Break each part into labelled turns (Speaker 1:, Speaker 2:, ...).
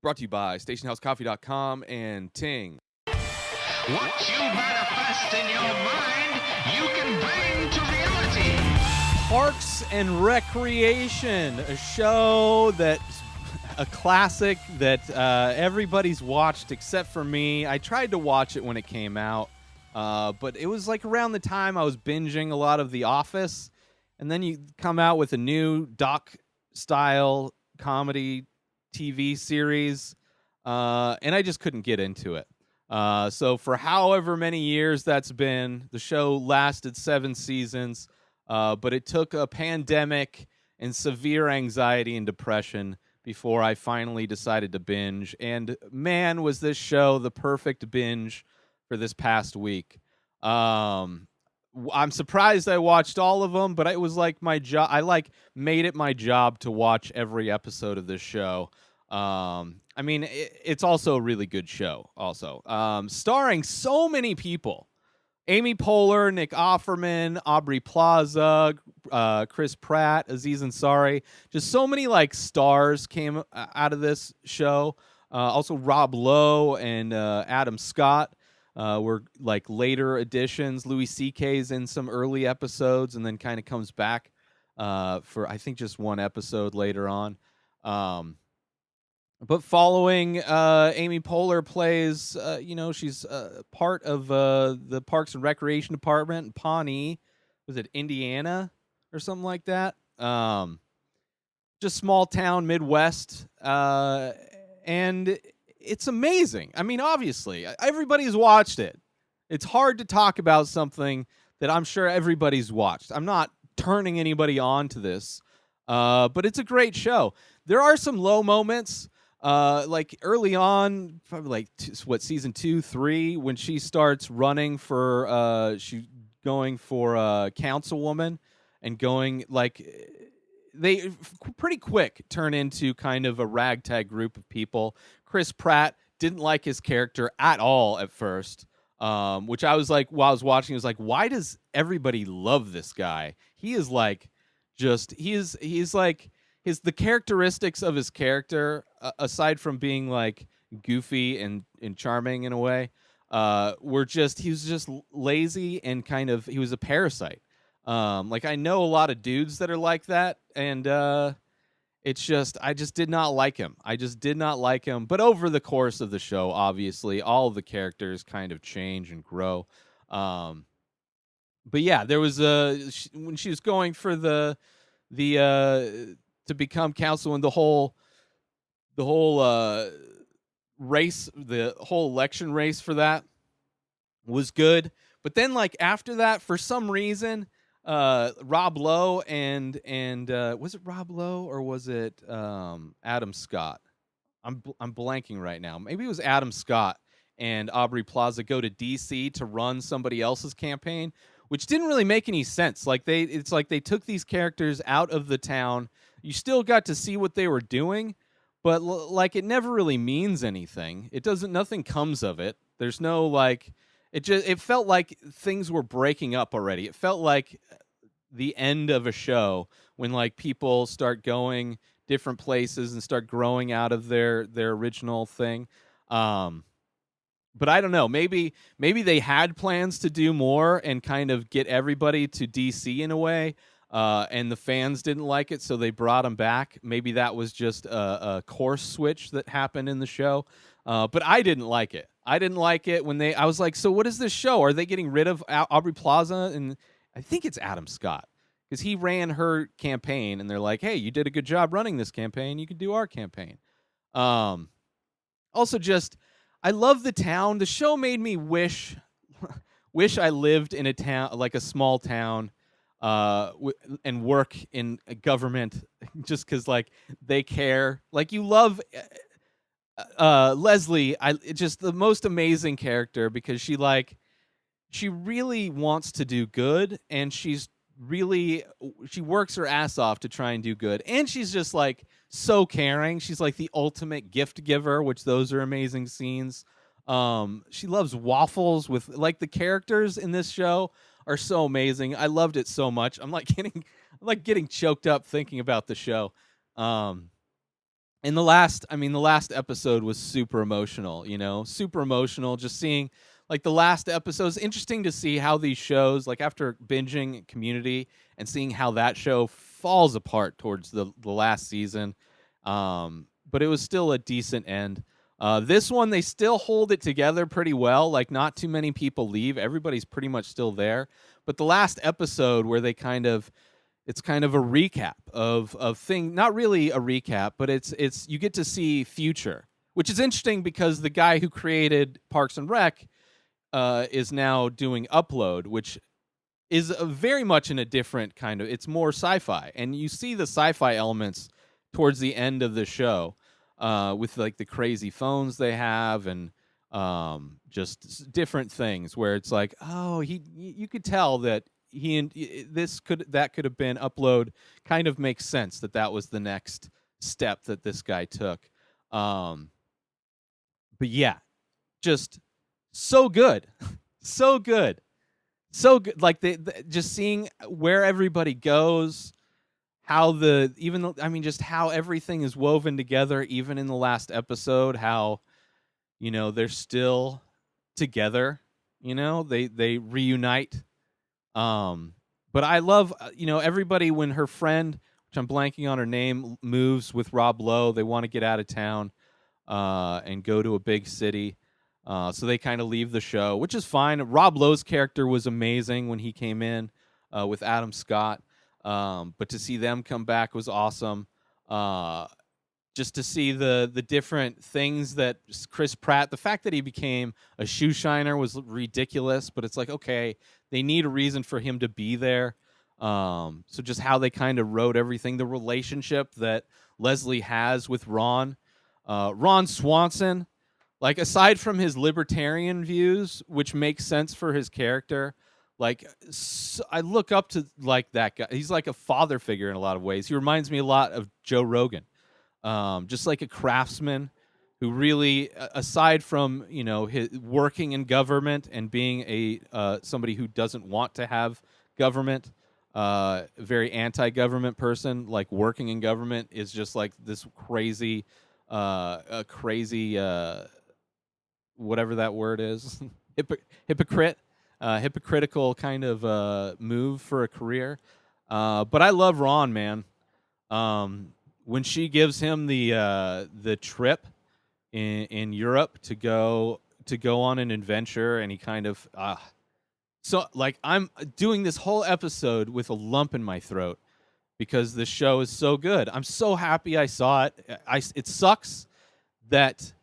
Speaker 1: Brought to you by stationhousecoffee.com and Ting.
Speaker 2: What you manifest in your mind, you can bring to reality.
Speaker 3: Parks and Recreation, a show that's a classic that everybody's watched except for me. I tried to watch it when it came out, but it was like around the time I was binging a lot of The Office, and then you come out with a new doc-style comedy TV series, and I just couldn't get into it. So for however many years that's been, the show lasted 7 seasons, but it took a pandemic and severe anxiety and depression before I finally decided to binge. And man, was this show the perfect binge for this past week. I'm surprised I watched all of them, but it was like my job. I made it my job to watch every episode of this show. I mean, it's also a really good show, also. Starring so many people. Amy Poehler, Nick Offerman, Aubrey Plaza, Chris Pratt, Aziz Ansari. Just so many, stars came out of this show. Also, Rob Lowe and Adam Scott were, later additions. Louis C.K.'s in some early episodes and then kind of comes back for, I think, just one episode later on. But following, Amy Poehler plays, she's part of the Parks and Recreation Department in Pawnee. Was it Indiana or something like that? Just small town Midwest. And it's amazing. I mean, obviously, everybody's watched it. It's hard to talk about something that I'm sure everybody's watched. I'm not turning anybody on to this, but it's a great show. There are some low moments. Early on, probably season 2, 3, when she starts running for, she's going for councilwoman and going they pretty quick turn into kind of a ragtag group of people. Chris Pratt didn't like his character at all at first, which I was like, while I was watching, I was like, why does everybody love this guy? He is the characteristics of his character, aside from being goofy and charming in a way, he was just lazy and he was a parasite. I know a lot of dudes that are like that, and I just did not like him. I just did not like him. But over the course of the show, obviously, all of the characters kind of change and grow. But yeah, there was when she was going for the to become council, and the whole race, the whole election race for that was good. But then after that, for some reason, Rob Lowe and was it Rob Lowe or was it Adam Scott? I'm blanking right now. Maybe it was Adam Scott and Aubrey Plaza go to DC to run somebody else's campaign, which didn't really make any sense. They took these characters out of the town. You still got to see what they were doing, but it never really means anything. Nothing comes of it. There's no it felt like things were breaking up already. It felt like the end of a show when people start going different places and start growing out of their original thing. But I don't know. Maybe they had plans to do more and kind of get everybody to DC in a way, and the fans didn't like it, so they brought them back. Maybe that was just a course switch that happened in the show. But I didn't like it. I didn't like it when I was like, so what is this show? Are they getting rid of Aubrey Plaza? And I think it's Adam Scott, because he ran her campaign, and they're like, hey, you did a good job running this campaign. You could do our campaign. Also, I love the town. The show made me wish I lived in a town, a small town, and work in a government, just because they care. You love Leslie. Just the most amazing character, because she really wants to do good, and she works her ass off to try and do good, and she's just so caring. She's the ultimate gift giver, which those are amazing scenes. She loves waffles with the characters in this show are so amazing. I loved it so much. I'm getting choked up thinking about the show. in the last episode was super emotional, super emotional. Just seeing like the last episode is interesting to see how these shows, like after binging Community and seeing how that show falls apart towards the last season. But it was still a decent end. This one, they still hold it together pretty well. Like, not too many people leave. Everybody's pretty much still there. But the last episode where it's kind of a recap of thing, not really a recap, but it's you get to see future, which is interesting because the guy who created Parks and Rec is now doing Upload, which is very much in a different kind of, it's more sci-fi, and you see the sci-fi elements towards the end of the show, with like the crazy phones they have, and different things where it's like, oh, you could tell that that could have been Upload. Kind of makes sense that was the next step that this guy took. But yeah, just so good, so good, so good. Like just seeing where everybody goes, how just how everything is woven together, even in the last episode, how they're still together. They reunite. But I love, everybody when her friend, which I'm blanking on her name, moves with Rob Lowe. They want to get out of town and go to a big city. So they kind of leave the show, which is fine. Rob Lowe's character was amazing when he came in with Adam Scott. But to see them come back was awesome. Just to see the different things that Chris Pratt, the fact that he became a shoe shiner was ridiculous, but it's like, okay, they need a reason for him to be there. So just how they kind of wrote everything, the relationship that Leslie has with Ron Swanson, like aside from his libertarian views, which makes sense for his character, like I look up to like that guy. He's like a father figure in a lot of ways. He reminds me a lot of Joe Rogan. Just like a craftsman who really, aside from his working in government and being a somebody who doesn't want to have government, very anti-government person, like working in government is just like this crazy, whatever that word is, hypocritical kind of move for a career. But I love Ron, man. When she gives him the trip in Europe to go on an adventure, and he kind of so like I'm doing this whole episode with a lump in my throat because the show is so good. I'm so happy I saw it. It sucks that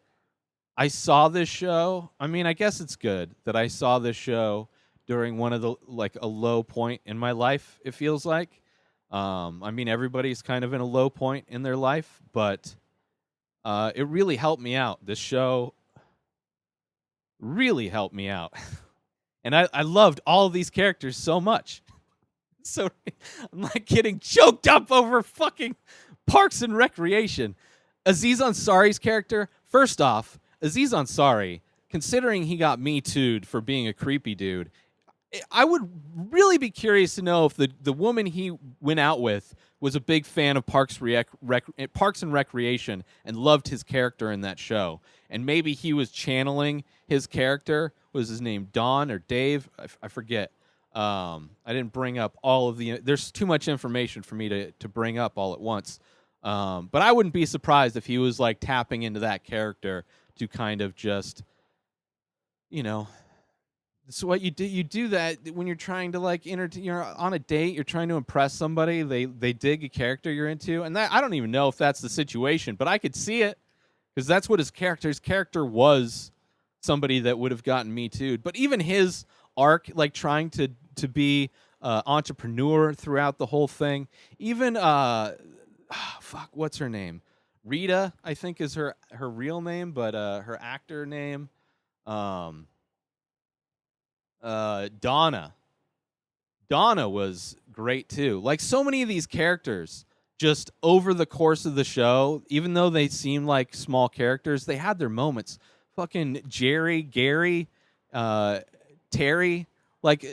Speaker 3: I saw this show. I mean, I guess it's good that I saw this show during one of the like a low point in my life. It feels like. I mean, everybody's kind of in a low point in their life, but it really helped me out. This show really helped me out. And I loved all of these characters so much. So I'm like getting choked up over fucking Parks and Recreation. Aziz Ansari's character, first off, Aziz Ansari, considering he got Me Too'd for being a creepy dude, I would really be curious to know if the woman he went out with was a big fan of Parks and Recreation and loved his character in that show. And maybe he was channeling his character. Was his name Don or Dave? I forget. I didn't bring up all of there's too much information for me to bring up all at once. But I wouldn't be surprised if he was like tapping into that character to kind of just, so what you do. You do that when you're trying to like you're on a date. You're trying to impress somebody. They dig a character you're into, and that I don't even know if that's the situation, but I could see it because that's what his character was. Somebody that would have gotten Me Too'd. But even his arc, like trying to be entrepreneur throughout the whole thing. Even what's her name? Rita, I think is her real name, but her actor name. Donna was great too. Like so many of these characters, just over the course of the show, even though they seem like small characters, they had their moments. Fucking Jerry, Gary, Terry, like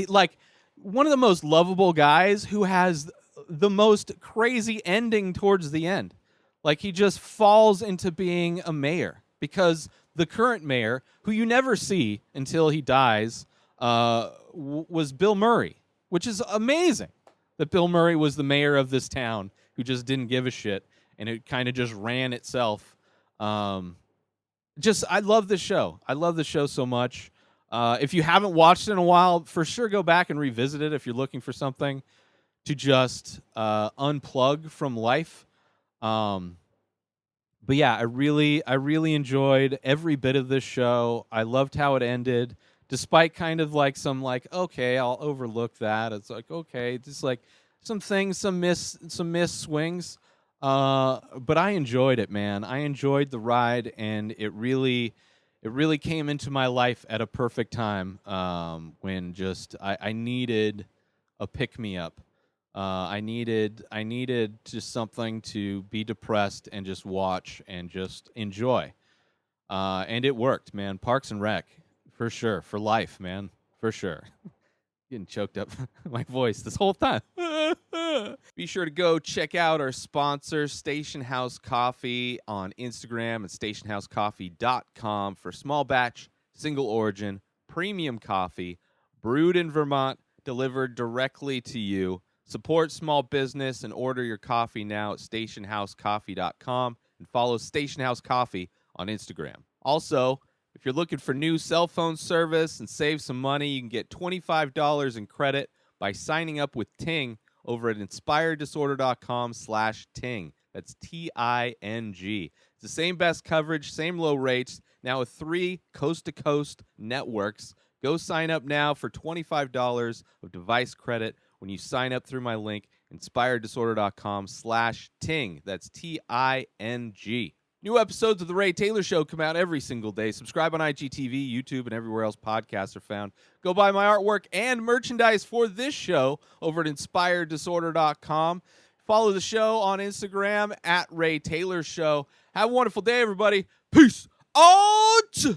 Speaker 3: like one of the most lovable guys who has the most crazy ending towards the end. Like, he just falls into being a mayor because the current mayor, who you never see until he dies, was Bill Murray, which is amazing that Bill Murray was the mayor of this town who just didn't give a shit, and it kind of just ran itself. I love this show. I love the show so much. If you haven't watched it in a while, for sure go back and revisit it if you're looking for something to just unplug from life. But yeah, I really enjoyed every bit of this show. I loved how it ended, despite kind of like some like, okay, I'll overlook that. It's like, okay, just like some things, some miss swings. But I enjoyed it, man. I enjoyed the ride, and it really came into my life at a perfect time, when just I needed a pick-me-up. I needed just something to be depressed and just watch and just enjoy. And it worked, man. Parks and Rec, for sure. For life, man. For sure. Getting choked up my voice this whole time. Be sure to go check out our sponsor, Station House Coffee, on Instagram at stationhousecoffee.com for small batch, single origin, premium coffee, brewed in Vermont, delivered directly to you. Support small business and order your coffee now at stationhousecoffee.com, and follow Station House Coffee on Instagram. Also, if you're looking for new cell phone service and save some money, you can get $25 in credit by signing up with Ting over at inspireddisorder.com/Ting. That's Ting. It's the same best coverage, same low rates, now with 3 coast-to-coast networks. Go sign up now for $25 of device credit when you sign up through my link, inspireddisorder.com/Ting. That's Ting. New episodes of The Ray Taylor Show come out every single day. Subscribe on IGTV, YouTube, and everywhere else podcasts are found. Go buy my artwork and merchandise for this show over at inspireddisorder.com. Follow the show on Instagram at Ray Taylor Show. Have a wonderful day, everybody. Peace out!